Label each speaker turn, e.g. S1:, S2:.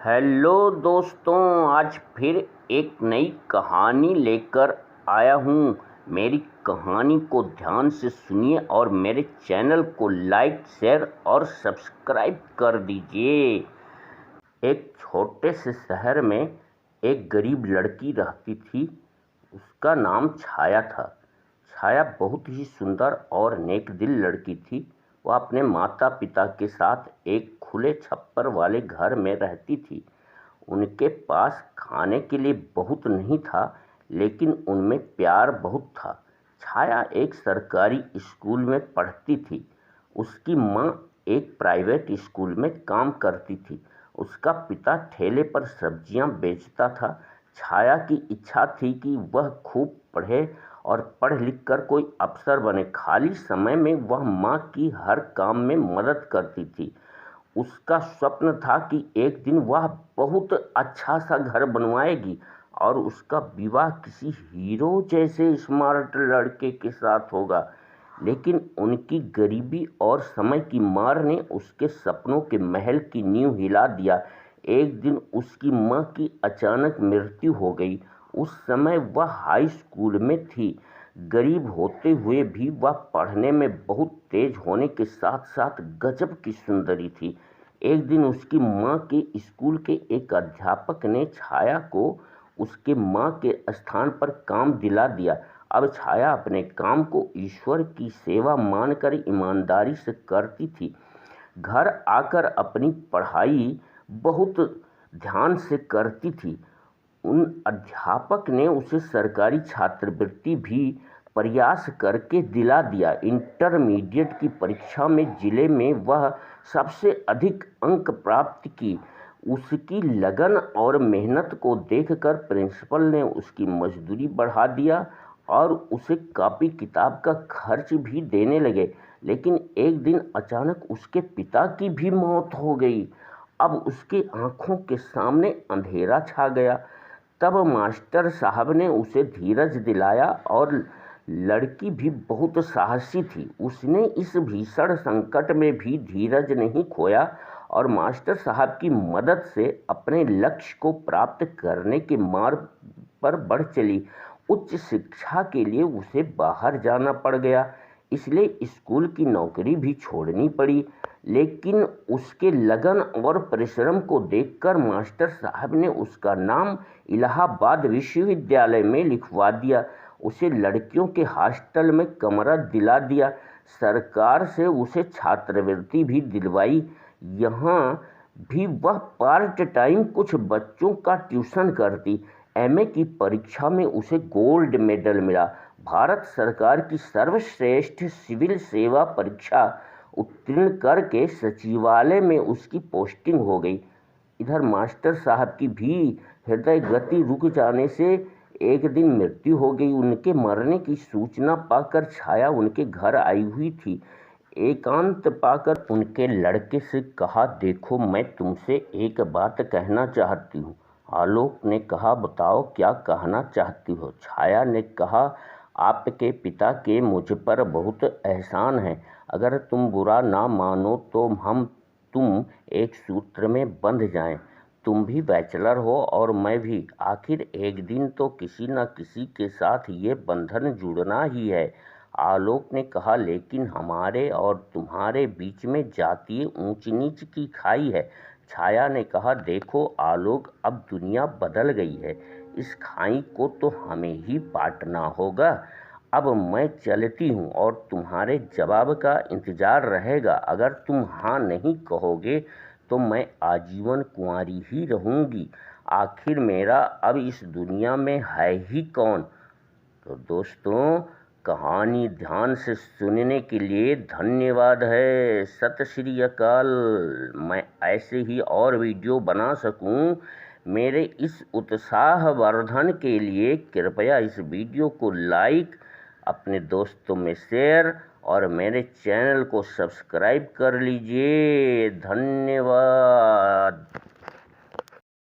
S1: Hello दोस्तों, आज फिर एक नई कहानी लेकर आया हूँ। मेरी कहानी को ध्यान से सुनिए और मेरे चैनल को लाइक, शेयर और सब्सक्राइब कर दीजिए। एक छोटे से शहर में एक गरीब लड़की रहती थी। उसका नाम छाया था। छाया बहुत ही सुंदर और नेक दिल लड़की थी। वह अपने माता पिता के साथ एक खुले छप्पर वाले घर में रहती थी। उनके पास खाने के लिए बहुत नहीं था, लेकिन उनमें प्यार बहुत था। छाया एक सरकारी स्कूल में पढ़ती थी। उसकी माँ एक प्राइवेट स्कूल में काम करती थी। उसका पिता ठेले पर सब्जियां बेचता था। छाया की इच्छा थी कि वह खूब पढ़े और पढ़ लिख कर कोई अफसर बने। खाली समय में वह माँ की हर काम में मदद करती थी। उसका स्वप्न था कि एक दिन वह बहुत अच्छा सा घर बनवाएगी और उसका विवाह किसी हीरो जैसे स्मार्ट लड़के के साथ होगा। लेकिन उनकी गरीबी और समय की मार ने उसके सपनों के महल की नींव हिला दिया। एक दिन उसकी माँ की अचानक मृत्यु हो गई। उस समय वह हाई स्कूल में थी। गरीब होते हुए भी वह पढ़ने में बहुत तेज होने के साथ साथ गजब की सुंदरी थी। एक दिन उसकी माँ के स्कूल के एक अध्यापक ने छाया को उसके माँ के स्थान पर काम दिला दिया। अब छाया अपने काम को ईश्वर की सेवा मानकर ईमानदारी से करती थी। घर आकर अपनी पढ़ाई बहुत ध्यान से करती थी। उन अध्यापक ने उसे सरकारी छात्रवृत्ति भी प्रयास करके दिला दिया। इंटरमीडिएट की परीक्षा में जिले में वह सबसे अधिक अंक प्राप्त की। उसकी लगन और मेहनत को देखकर प्रिंसिपल ने उसकी मजदूरी बढ़ा दिया और उसे कॉपी किताब का खर्च भी देने लगे। लेकिन एक दिन अचानक उसके पिता की भी मौत हो गई। अब उसकी आंखों के सामने अंधेरा छा गया। तब मास्टर साहब ने उसे धीरज दिलाया और लड़की भी बहुत साहसी थी। उसने इस भीषण संकट में भी धीरज नहीं खोया और मास्टर साहब की मदद से अपने लक्ष्य को प्राप्त करने के मार्ग पर बढ़ चली। उच्च शिक्षा के लिए उसे बाहर जाना पड़ गया, इसलिए स्कूल की नौकरी भी छोड़नी पड़ी। लेकिन उसके लगन और परिश्रम को देखकर मास्टर साहब ने उसका नाम इलाहाबाद विश्वविद्यालय में लिखवा दिया। उसे लड़कियों के हॉस्टल में कमरा दिला दिया। सरकार से उसे छात्रवृत्ति भी दिलवाई। यहाँ भी वह पार्ट टाइम कुछ बच्चों का ट्यूशन करती। एमए की परीक्षा में उसे गोल्ड मेडल मिला। भारत सरकार की सर्वश्रेष्ठ सिविल सेवा परीक्षा उत्तीर्ण करके सचिवालय में उसकी पोस्टिंग हो गई। इधर मास्टर साहब की भी हृदय गति रुक जाने से एक दिन मृत्यु हो गई। उनके मरने की सूचना पाकर छाया उनके घर आई हुई थी। एकांत पाकर उनके लड़के से कहा, देखो मैं तुमसे एक बात कहना चाहती हूँ। आलोक ने कहा, बताओ क्या कहना चाहती हो। छाया ने कहा, आपके पिता के मुझ पर बहुत एहसान है। अगर तुम बुरा ना मानो तो तुम एक सूत्र में बंध जाएं। तुम भी बैचलर हो और मैं भी। आखिर एक दिन तो किसी न किसी के साथ ये बंधन जुड़ना ही है। आलोक ने कहा, लेकिन हमारे और तुम्हारे बीच में जातीय ऊंच नीच की खाई है। छाया ने कहा, देखो आलोक, अब दुनिया बदल गई है। इस खाई को तो हमें ही पाटना होगा। अब मैं चलती हूँ और तुम्हारे जवाब का इंतज़ार रहेगा। अगर तुम हाँ नहीं कहोगे तो मैं आजीवन कुंवारी ही रहूँगी। आखिर मेरा अब इस दुनिया में है ही कौन। तो दोस्तों, कहानी ध्यान से सुनने के लिए धन्यवाद है। सत श्री अकाल। मैं ऐसे ही और वीडियो बना सकूं, मेरे इस उत्साहवर्धन के लिए कृपया इस वीडियो को लाइक, अपने दोस्तों में शेयर और मेरे चैनल को सब्सक्राइब कर लीजिए। धन्यवाद।